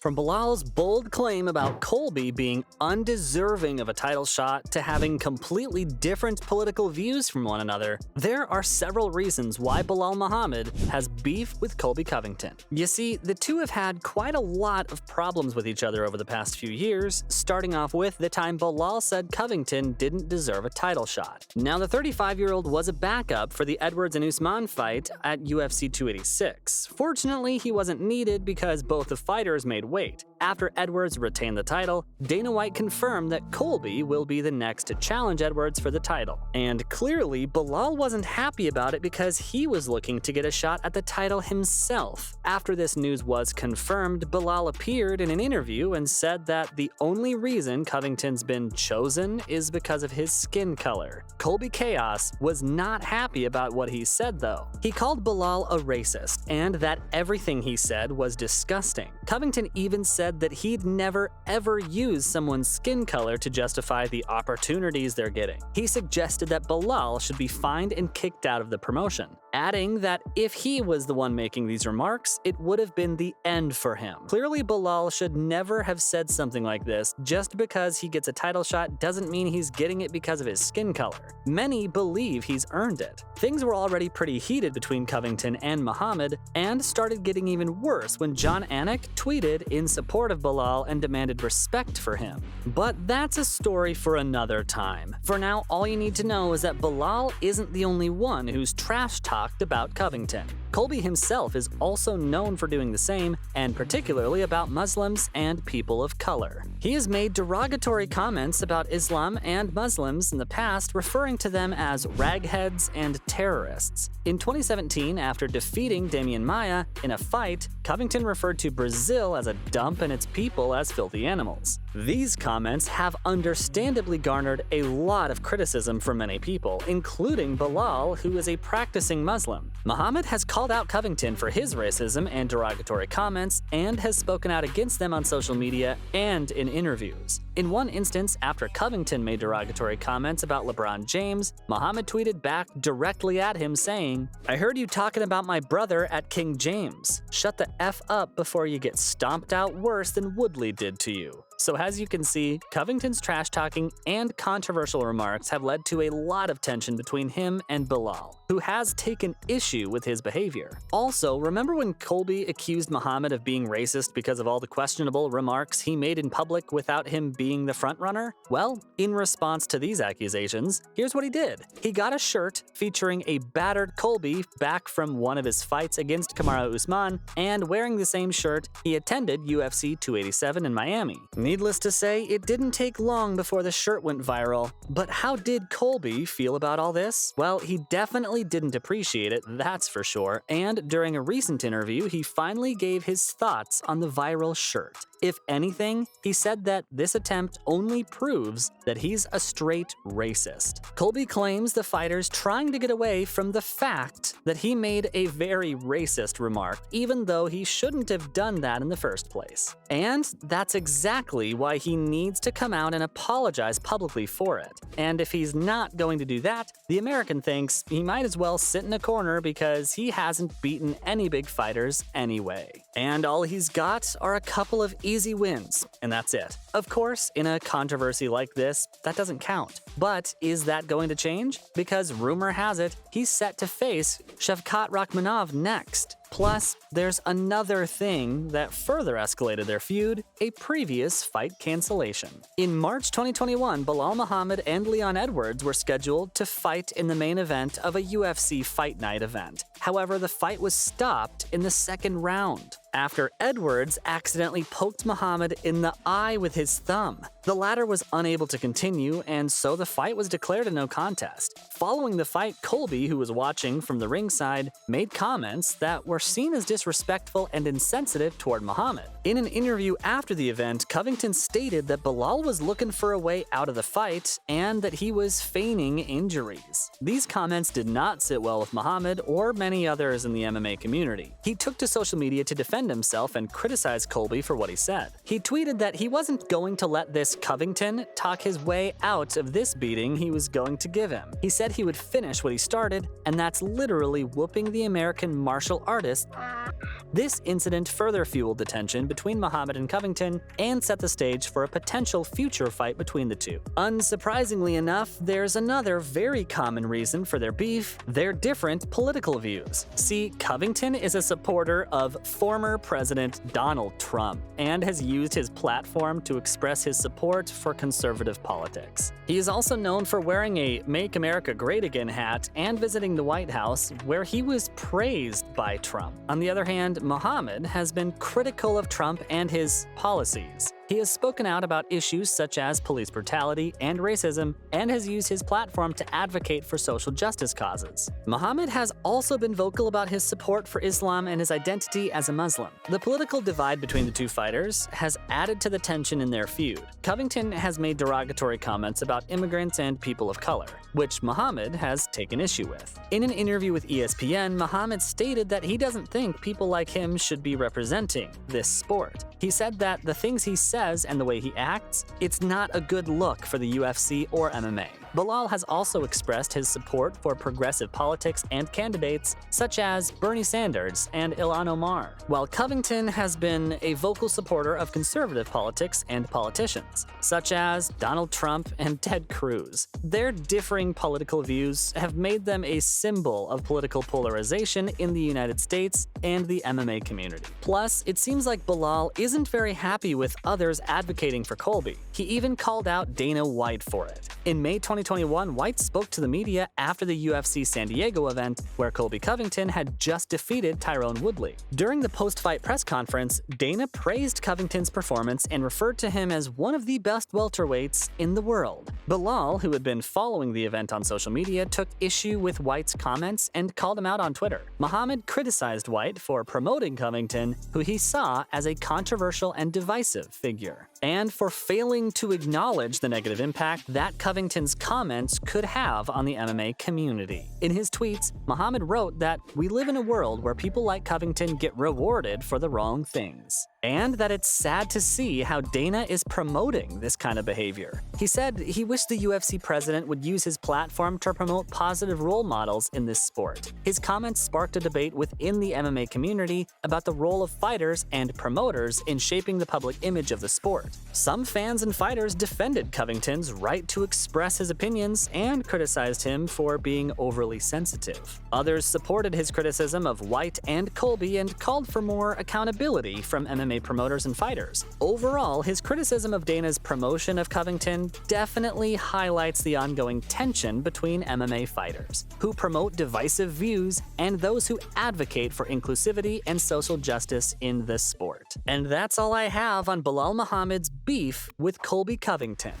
From Belal's bold claim about Colby being undeserving of a title shot to having completely different political views from one another, there are several reasons why Belal Muhammad has beef with Colby Covington. You see, the two have had quite a lot of problems with each other over the past few years, starting off with the time Belal said Covington didn't deserve a title shot. Now, the 35-year-old was a backup for the Edwards and Usman fight at UFC 286. Fortunately, he wasn't needed because both the fighters made weight. After Edwards retained the title, Dana White confirmed that Colby will be the next to challenge Edwards for the title. And clearly, Belal wasn't happy about it because he was looking to get a shot at the title himself. After this news was confirmed, Belal appeared in an interview and said that the only reason Covington's been chosen is because of his skin color. Colby Chaos was not happy about what he said, though. He called Belal a racist, and that everything he said was disgusting. Covington even said that he'd never ever use someone's skin color to justify the opportunities they're getting. He suggested that Belal should be fined and kicked out of the promotion, adding that if he was the one making these remarks, it would have been the end for him. Clearly, Belal should never have said something like this. Just because he gets a title shot doesn't mean he's getting it because of his skin color. Many believe he's earned it. Things were already pretty heated between Covington and Muhammad, and started getting even worse when John Anik tweeted in support of Belal and demanded respect for him. But that's a story for another time. For now, all you need to know is that Belal isn't the only one who's trash-talked about Covington. Colby himself is also known for doing the same, and particularly about Muslims and people of color. He has made derogatory comments about Islam and Muslims in the past, referring to them as ragheads and terrorists. In 2017, after defeating Damian Maia in a fight, Covington referred to Brazil as a dump and its people as filthy animals. These comments have understandably garnered a lot of criticism from many people, including Belal, who is a practicing Muslim. Muhammad has called out Covington for his racism and derogatory comments, and has spoken out against them on social media and in interviews. In one instance, after Covington made derogatory comments about LeBron James, Muhammad tweeted back directly at him saying, "I heard you talking about my brother at King James. Shut the F up before you get stomped out worse than Woodley did to you." So as you can see, Covington's trash-talking and controversial remarks have led to a lot of tension between him and Belal, who has taken issue with his behavior. Also, remember when Colby accused Muhammad of being racist because of all the questionable remarks he made in public without him being the frontrunner? Well, in response to these accusations, here's what he did. He got a shirt featuring a battered Colby back from one of his fights against Kamaru Usman, and wearing the same shirt, he attended UFC 287 in Miami. Needless to say, it didn't take long before the shirt went viral. But how did Colby feel about all this? Well, he definitely didn't appreciate it, that's for sure, and during a recent interview, he finally gave his thoughts on the viral shirt. If anything, he said that this attempt only proves that he's a straight racist. Colby claims the fighter's trying to get away from the fact that he made a very racist remark, even though he shouldn't have done that in the first place. And that's exactly why he needs to come out and apologize publicly for it. And if he's not going to do that, the American thinks he might as well sit in a corner because he hasn't beaten any big fighters anyway. And all he's got are a couple of easy wins, and that's it. Of course, in a controversy like this, that doesn't count. But is that going to change? Because rumor has it, he's set to face Shavkat Rakhmonov next. Plus, there's another thing that further escalated their feud, a previous fight cancellation. In March 2021, Belal Muhammad and Leon Edwards were scheduled to fight in the main event of a UFC Fight Night event. However, the fight was stopped in the second round after Edwards accidentally poked Muhammad in the eye with his thumb. The latter was unable to continue, and so the fight was declared a no contest. Following the fight, Colby, who was watching from the ringside, made comments that were seen as disrespectful and insensitive toward Muhammad. In an interview after the event, Covington stated that Belal was looking for a way out of the fight and that he was feigning injuries. These comments did not sit well with Muhammad or many others in the MMA community. He took to social media to defend himself and criticize Colby for what he said. He tweeted that he wasn't going to let this witness Covington talk his way out of this beating he was going to give him. He said he would finish what he started, and that's literally whooping the American martial artist. This incident further fueled the tension between Muhammad and Covington and set the stage for a potential future fight between the two. Unsurprisingly enough, there's another very common reason for their beef: their different political views. See, Covington is a supporter of former President Donald Trump and has used his platform to express his support for conservative politics. He is also known for wearing a Make America Great Again hat and visiting the White House, where he was praised by Trump. On the other hand, Muhammad has been critical of Trump and his policies. He has spoken out about issues such as police brutality and racism, and has used his platform to advocate for social justice causes. Muhammad has also been vocal about his support for Islam and his identity as a Muslim. The political divide between the two fighters has added to the tension in their feud. Covington has made derogatory comments about immigrants and people of color, which Muhammad has taken issue with. In an interview with ESPN, Muhammad stated that he doesn't think people like him should be representing this sport. He said that the things he says and the way he acts, it's not a good look for the UFC or MMA. Belal has also expressed his support for progressive politics and candidates such as Bernie Sanders and Ilhan Omar, while Covington has been a vocal supporter of conservative politics and politicians, such as Donald Trump and Ted Cruz. Their differing political views have made them a symbol of political polarization in the United States and the MMA community. Plus, it seems like Belal isn't very happy with others advocating for Colby. He even called out Dana White for it. In May 2021, White spoke to the media after the UFC San Diego event, where Colby Covington had just defeated Tyrone Woodley. During the post-fight press conference, Dana praised Covington's performance and referred to him as one of the best welterweights in the world. Belal, who had been following the event on social media, took issue with White's comments and called him out on Twitter. Muhammad criticized White for promoting Covington, who he saw as a controversial and divisive figure, and for failing to acknowledge the negative impact that Covington's comments could have on the MMA community. In his tweets, Muhammad wrote that we live in a world where people like Covington get rewarded for the wrong things, and that it's sad to see how Dana is promoting this kind of behavior. He said he wished the UFC president would use his platform to promote positive role models in this sport. His comments sparked a debate within the MMA community about the role of fighters and promoters in shaping the public image of the sport. Some fans and fighters defended Covington's right to express his opinions and criticized him for being overly sensitive. Others supported his criticism of White and Colby and called for more accountability from MMA promoters and fighters. Overall, his criticism of Dana's promotion of Covington definitely highlights the ongoing tension between MMA fighters, who promote divisive views, and those who advocate for inclusivity and social justice in the sport. And that's all I have on Belal Muhammad's beef with Colby Covington.